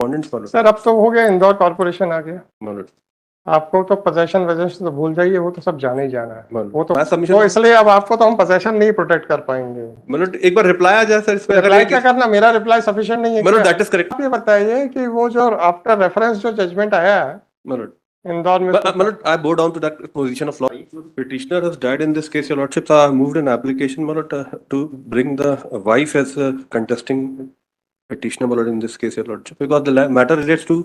Sir अब तो हो गया, इंदौर कॉर्पोरेशन आ गया। आपको तो पोजेशन वजेशन तो भूल जाइए, वो तो सब जाने ही जाना है। वो तो इसलिए अब आपको तो हम पोजेशन नहीं प्रोटेक्ट कर पाएंगे। मतलब एक बार रिप्लाई आ जाए सर इस पे। रिप्लाई क्या करना, मेरा रिप्लाई सफिशिएंट नहीं है। मतलब दैट इज करेक्ट। आप ये बताइए कि वो जो आफ्टर रेफरेंस जो जजमेंट आया है इंदौर में, मतलब I bow down to that position of law. Petitioner has died in this case, your lordship. So I moved an application to bring the wife as a contesting petitioner in this case, your lordship, because the matter relates to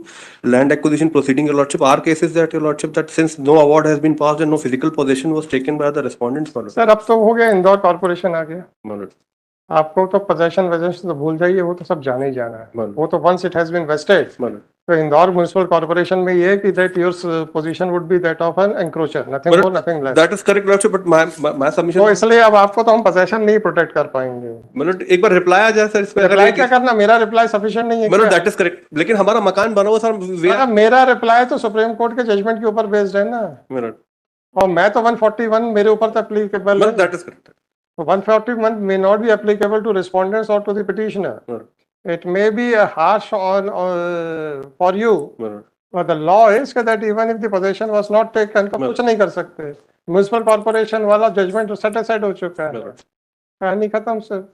land acquisition proceeding, your lordship. Our case is that, your lordship, that since no award has been passed and no physical possession was taken by the respondents, sir अब तो हो गया, Indore corporation आ गया। आपको तो possession वजेशन तो भूल जाइए, वो तो सब जाने ही जाना है। वो तो once it has been wasted, तो इंदौर म्युनिसिपल कॉर्पोरेशन में ये कि that your position would be that of an encroacher, nothing more nothing less. That is correct lordship, but my submission, तो इसलिए अब आपको तो हम पोजीशन नहीं प्रोटेक्ट कर पाएंगे। मतलब एक बार रिप्लाई आ जाए सर इस पे। रिप्लाई क्या करना, मेरा रिप्लाई सफिशिएंट नहीं है। मतलब दैट इज करेक्ट, लेकिन हमारा मकान बना हुआ सर। मेरा रिप्लाई तो सुप्रीम कोर्ट के जजमेंट के ऊपर बेस्ड है ना, और मैं तो 141 मेरे ऊपर तो एप्लीकेबल है। That is correct. 141 may not be applicable to respondents or to the petitioner. It may be a harsh on for you, but the law is that even if the possession was not taken, तो कुछ नहीं कर सकते। Municipal corporation वाला judgement satisfied हो चुका है, कहानी खत्म sir.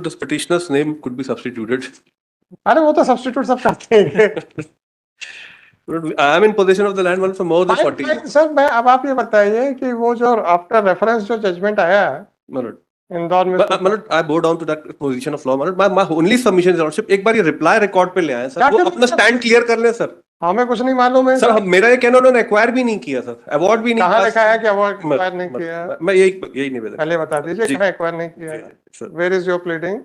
This petitioner's name could be substituted. अरे वो तो सब्स्टिट्यूट सब करते हैं। I am in possession of the land for more than 40 years. Sir मैं अब आप ये बताइए कि वो जो आफ्टर रेफरेंस जो जजमेंट आया है इंदौर में, मतलब I bow down to that position of law. my only submission is lordship, एक बार ये रिप्लाई रिकॉर्ड पे ले आए सर, वो अपना स्टैंड क्लियर कर ले सर। हमें कुछ नहीं मालूम है सर, मेरा ये कहना, उन्होंने एक्वायर भी नहीं किया सर, अवार्ड भी नहीं। कहाँ लिखा है कि अवार्ड एक्वायर नहीं किया? मैं यही नहीं बता, पहले बता दीजिए कहाँ एक्वायर नहीं किया। Where is your pleading?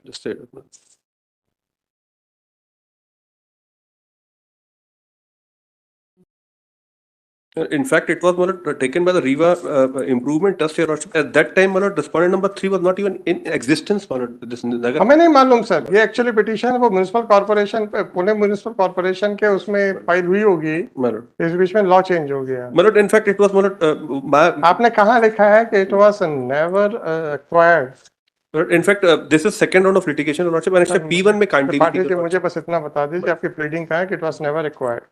Just say it. In fact, it was taken by the Riva Improvement Trust, your lordship. At that time, respondent number 3 was not even in existence. हमें नहीं मालूम सर, ये actually petition वो municipal corporation, Pune municipal corporation के उसमें file हुई होगी, इस बीच में लॉ चेंज हो गया। In fact, it was आपने कहाँ लिखा है कि it was never acquired? In fact, this is second round of litigation, your lordship, and it's P1 में कांटी। मुझे बस इतना बता दीजिए आपकी प्लीडिंग कहाँ है कि it was never acquired?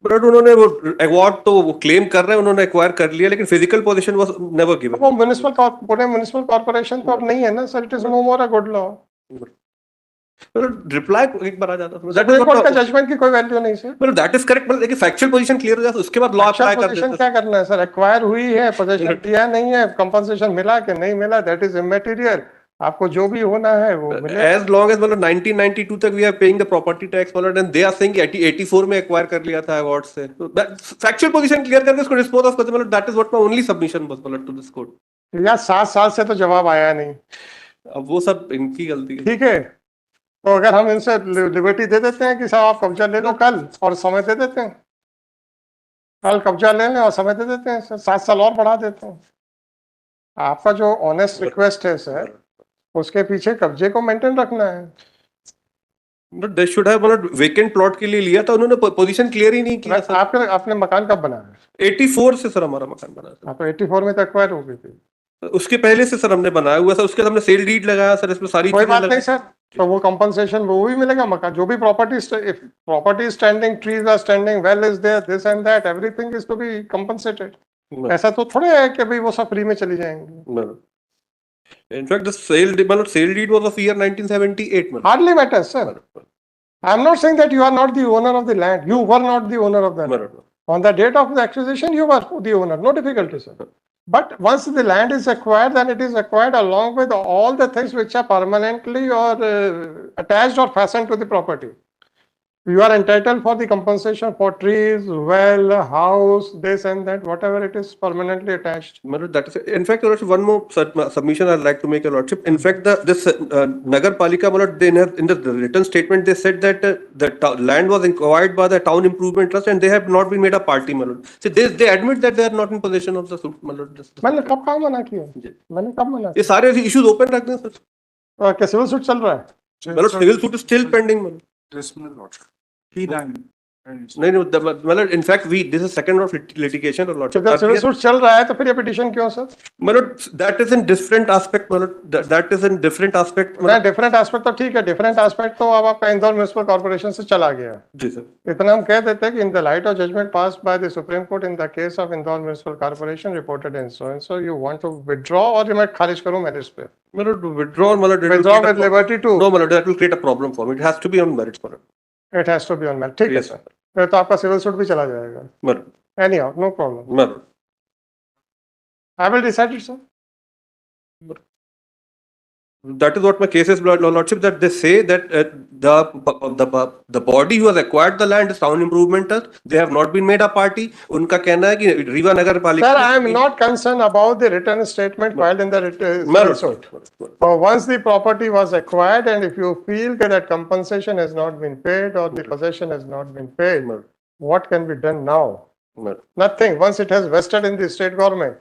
But उन्होंने वो अवार्ड तो वो क्लेम कर रहे हैं, उन्होंने एक्वायर कर लिया, लेकिन physical position was never given. वो पुणे म्युनिसिपल कॉर्पोरेशन तो अब नहीं है ना sir, it is no more a good law. Reply एक बार आ जाता है, दैट इज कोर्ट का जजमेंट की कोई वैल्यू नहीं सर। मतलब दैट इज करेक्ट, मतलब लेकिन फैक्चुअल पोजीशन क्लियर हो जाए उसके बाद लॉ अप्लाई कर देते हैं। क्या करना है सर? एक्वायर हुई है, पोजीशन दिया नहीं है, कंपनसेशन मिला कि नहीं मिला, दैट इज इमैटेरियल। आपको जो भी होना है वो मिले। As long as 1992 तक we are paying the property tax, and they are saying 84 में एक्वायर कर लिया था अवार्ड से। फैक्चुअल पोजीशन क्लियर करके इसको डिस्पोज ऑफ करते, मतलब that is what my only submission was to this court. यार 7 साल से तो जवाब आया नहीं, अब वो सब इनकी गलती है। ठीक है, तो अगर हम इनसे लिबर्टी दे देते हैं कि साहब आप कब्जा ले लो कल, और समय दे देते हैं, कल कब्जा ले लें और समय दे देते हैं सर, 7 साल और बढ़ा देते हैं। आपका जो ऑनेस्ट रिक्वेस्ट है सर, उसके पीछे कब्जे को मेंटेन रखना है। They should have vacant plot के लिए लिया था, उन्होंने पोजीशन क्लियर ही नहीं किया सर। आपने मकान कब बनाया? 84 से सर हमारा मकान बना था। तो 84 में तो एक्वायर हो गई थी। उसके पहले से सर हमने बनाया हुआ सर, उसके हमने सेल डीड लगाया सर, इसमें सारी कोई बात नहीं सर, तो वो कंपनसेशन वो भी मिलेगा। मकान जो भी property standing, trees are standing, well is there, this and that, everything is to be compensated. ऐसा तो थोड़े है कि भाई वो सब फ्री में चली जाएंगी। In fact, the sale deed was of year 1978. Hardly matters, sir. I am not saying that you are not the owner of the land. You were not the owner of that. On the date of the acquisition, you were the owner. No difficulty, sir. But once the land is acquired, then it is acquired along with all the things which are permanently or attached or fastened to the property. You are entitled for the compensation for trees, well, house, this and that, whatever it is permanently attached. That is, in fact, one more submission I'd like to make, your lordship. In fact, this Nagar Palika, in the written statement, they said that the land was acquired by the Town Improvement Trust and they have not been made a party. So they admit that they are not in possession of the suit. मैंने कब कहाँ मना किया? मैंने कब मना? ये सारे issues open रख दें सर। क्या सिविल सूट चल रहा है? Civil suit is still pending. Dismissal order. P9 नहीं नहीं मतलब in fact we this is second round of litigation or lordship. जब सिविल सूट चल रहा है तो फिर ये पिटीशन क्यों सर? मतलब that is in different aspect मतलब that is in different aspect मैं डिफरेंट एस्पेक्ट तो ठीक है, डिफरेंट एस्पेक्ट तो अब आपका इंदौर म्युनिसिपल कॉर्पोरेशन से चला गया। जी सर। इतना हम कह देते हैं कि in the light of judgement passed by the Supreme Court in the case of Indore municipal corporation reported in so and so, you want to withdraw और मैं खारिज करूं मेरिट्स पे? मतलब withdraw मतलब withdraw with liberty to? no मतलब that will create a problem for me. It has to be on merits for it. It has to be on merit. ठीक है Yes, सर, फिर तो आपका सिविल सूट भी चला जाएगा। मतलब एनी हाउ, नो प्रॉब्लम, मतलब I will decide it sir. that is what my case is, lordship, that they say that the body who has acquired the land is town improvement. They have not been made a party. उनका कहना है कि रीवा नगर पालिका। Sir, I am not concerned about the written statement filed in the civil suit. Once the property was acquired, and if you feel that compensation has not been paid or the possession has not been paid, what can be done now? Nothing. Once it has vested in the state government.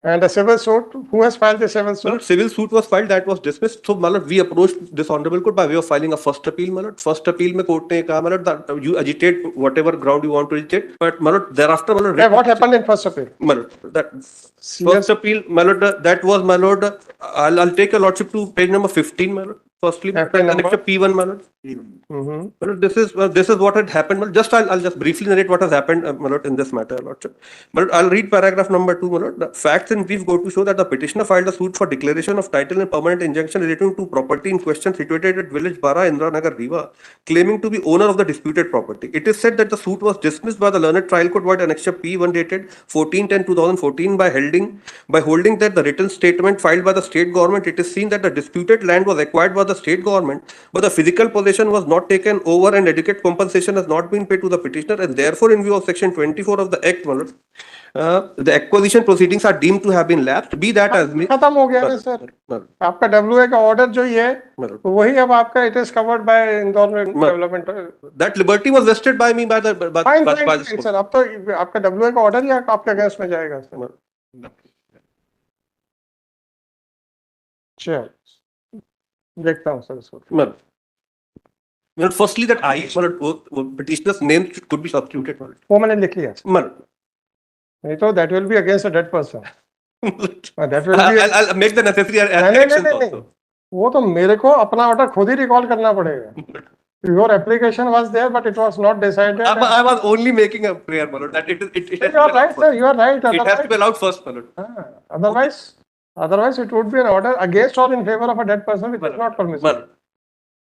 And the civil suit, who has filed the civil suit? Civil suit was filed, that was dismissed. So मतलब we approached this honorable court by way of filing a first appeal. मतलब first appeal में court ने कहा मतलब you agitate whatever ground you want to agitate, but मतलब thereafter मतलब What happened in first appeal? मतलब that first appeal मतलब that was मतलब I'll take a lordship to page number 15 मतलब firstly annexure P1 मतलब this is what had happened. I'll just briefly narrate what has happened in this matter, lordship. I'll read paragraph number 2. The facts in brief go to show that the petitioner filed a suit for declaration of title and permanent injunction relating to property in question situated at village Bara, Indra Nagar, Rewa, claiming to be owner of the disputed property. It is said that the suit was dismissed by the learned trial court void annexure P1 dated 14/10/2014 by holding that the written statement filed by the state government, it is seen that the disputed land was acquired by the state government, but the physical possession was not taken over and adequate compensation has not been paid to the petitioner, and therefore in view of section 24 of the act, the acquisition proceedings are deemed to have been lapsed. Be that as may, खत्म हो गया ना sir, आपका WA का order जो ये वही अब आपका it is covered by Indore development. that liberty was vested by me by the sir, अब तो आपका WA का ऑर्डर ही आपके अगेंस्ट में जाएगा सर। चल देखता हूँ सर इसको। Well, firstly, that petitioner's name could be substituted. वो मैंने लिख लिया। नहीं तो that will be against a dead person. That will be. I'll make the necessary actions also. वो तो मेरे को अपना ऑर्डर खुद ही रिकॉल करना पड़ेगा। Your application was there, but it was not decided. I was only making a prayer, Malod, that it you are right, sir. You are right. It has to be allowed first, Malod. Otherwise, it would be an order against or in favor of a dead person, which is not permissible.